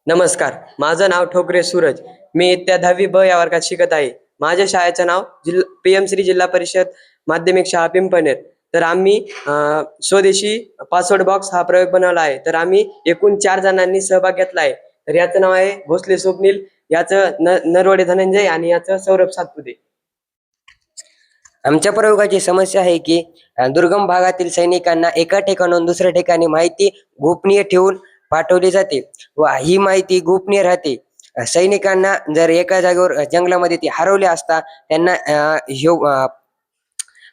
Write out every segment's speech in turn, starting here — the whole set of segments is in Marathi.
नमस्कार, माझं नाव ठोकरे सूरज. मी इयत्ता 10वी ब या वर्गात शिकत आहे. माझ्या शाळेचं नाव PM श्री जिल्हा परिषद माध्यमिक शाळा पिंपळनेर. तर आम्ही स्वदेशी पासवर्ड बॉक्स हा प्रयोग बनवला आहे. तर आम्ही एकूण 4 जणांनी सहभाग घेतला आहे. तर याचं नाव आहे भोसले स्वप्नील, याचं नरवडे धनंजय आणि याचं सौरभ सातपुते. आमच्या प्रयोगाची समस्या आहे की दुर्गम भागातील सैनिकांना एका ठिकाणाहून दुसऱ्या ठिकाणी माहिती गोपनीय ठेवून पाठवली जाते व ही माहिती गोपनीय राहते. सैनिकांना जर एका जागेवर जंगलामध्ये ते हरवले असता त्यांना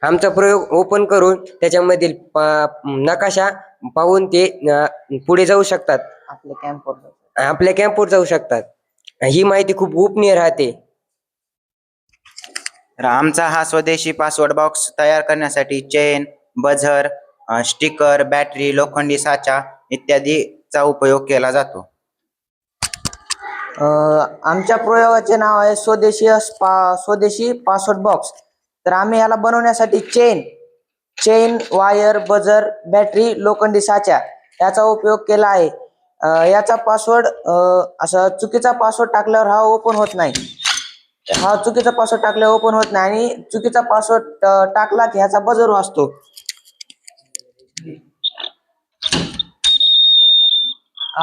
आमचा प्रयोग ओपन करून त्याच्यामधील नकाशा पाहून ते पुढे जाऊ शकतात, आपल्या कॅम्पवर जाऊ शकतात. ही माहिती खूप गोपनीय राहते. तर आमचा हा स्वदेशी पासवर्ड बॉक्स तयार करण्यासाठी चेन, बझर, स्टिकर, बॅटरी, लोखंडी साचा इत्यादीचा उपयोग केला जातो. आमच्या प्रयोगाचे नाव आहे स्वदेशी पासवर्ड बॉक्स. तर आम्ही याला बनवण्यासाठी चेन, वायर, बझर, बॅटरी, लोखंडी साचा याचा उपयोग केला आहे. याचा पासवर्ड असा चुकीचा पासवर्ड टाकल्यावर हा ओपन होत नाही. चुकीचा पासवर्ड टाकल्यावर ओपन होत नाही आणि चुकीचा पासवर्ड टाकला की ह्याचा बझर वाजतो.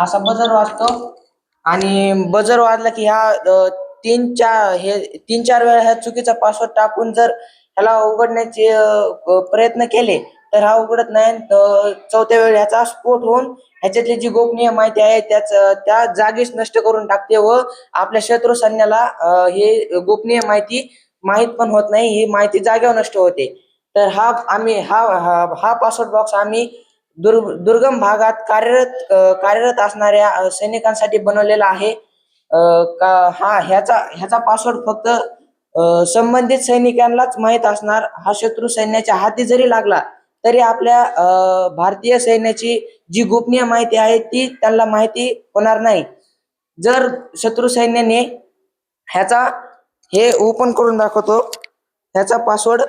असा बझर वाजतो आणि बझर वाजला की ह्या 3-4 वेळा ह्या चुकीचा पासवर्ड टाकून जर ह्याला उघडण्याचे प्रयत्न केले तर हा उघडत नाही. तर 4थ्या वेळी ह्याचा स्फोट होऊन ह्याच्यातली जी गोपनीय माहिती आहे त्या जागीच नष्ट करून टाकते व आपल्या शत्रू सैन्याला हे गोपनीय माहिती माहीत पण होत नाही, ही माहिती जागेवर नष्ट होते. तर हा पासवर्ड बॉक्स आम्ही दुर्गम भागात कार्यरत असणाऱ्या सैनिकांसाठी बनवलेला आहे. ह्याचा पासवर्ड फक्त संबंधित सैनिकांनाच माहीत असणार. हा शत्रू सैन्याच्या हाती जरी लागला तरी आपल्या भारतीय सैन्याची जी गोपनीय माहिती आहे ती त्यांना माहिती होणार नाही. जर शत्रू सैन्याने हे ओपन करून दाखवतो ह्याचा पासवर्ड.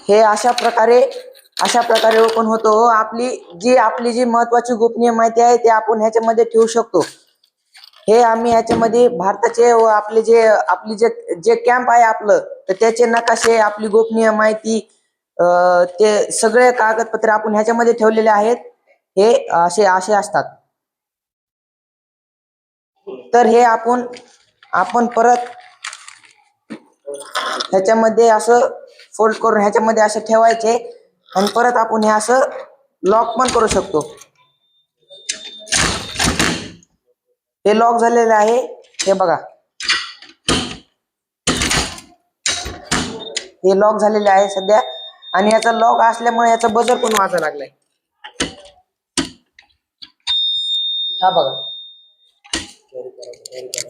हे अशा प्रकारे ओपन होतो. आपली जी महत्वाची गोपनीय माहिती आहे ते आपण ह्याच्यामध्ये ठेवू शकतो. हे आम्ही ह्याच्यामध्ये भारताचे व आपले जे कॅम्प आहे आपलं तर त्याचे नकाशे, आपली गोपनीय माहिती, ते सगळे कागदपत्रे आपण ह्याच्यामध्ये ठेवलेले आहेत. हे असे असतात. तर हे आपण परत ह्याच्यामध्ये असं फोल्ड करून ह्याच्यामध्ये असं ठेवायचे आणि परत आपण हे असं लॉक पण करू शकतो. हे लॉक झालेलं आहे, हे बघा. हे लॉक झालेले आहे सध्या आणि याचा लॉक असल्यामुळे याचा बझर पण वाजायला लागलाय. हा बघा.